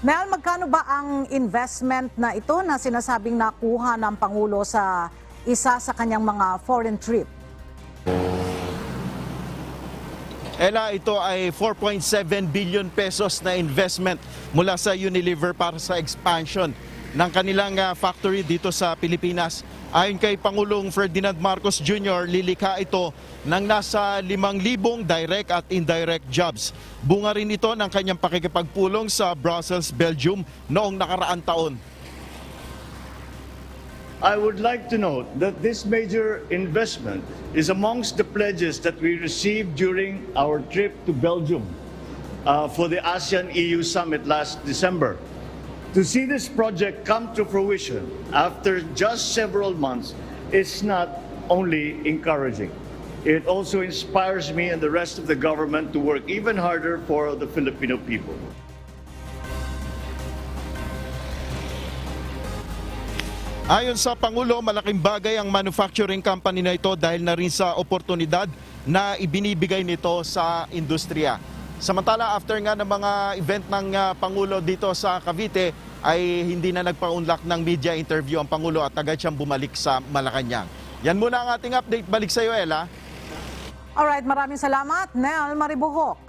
Mel, magkano ba ang investment na ito na sinasabing nakuha ng Pangulo sa isa sa kanyang mga foreign trip? Ella, ito ay 4.7 billion pesos na investment mula sa Unilever para sa expansion ng kanilang factory dito sa Pilipinas. Ayon kay Pangulong Ferdinand Marcos Jr., lilikha ito ng nasa 5,000 direct at indirect jobs. Bunga rin ito ng kanyang pakikipagpulong sa Brussels, Belgium noong nakaraang taon. I would like to note that this major investment is amongst the pledges that we received during our trip to Belgium for the ASEAN-EU Summit last December. To see this project come to fruition after just several months is not only encouraging. It also inspires me and the rest of the government to work even harder for the Filipino people. Ayon sa Pangulo, malaking bagay ang manufacturing company na ito dahil na rin sa oportunidad na ibinibigay nito sa industriya. Samantala, after nga ng mga event ng Pangulo dito sa Cavite, ay hindi na nagpa-unlock ng media interview ang Pangulo at agad siyang bumalik sa Malacanang. Yan muna ang ating update. Balik sa iyo, Ella. Alright, maraming salamat, Nel Maribuhok.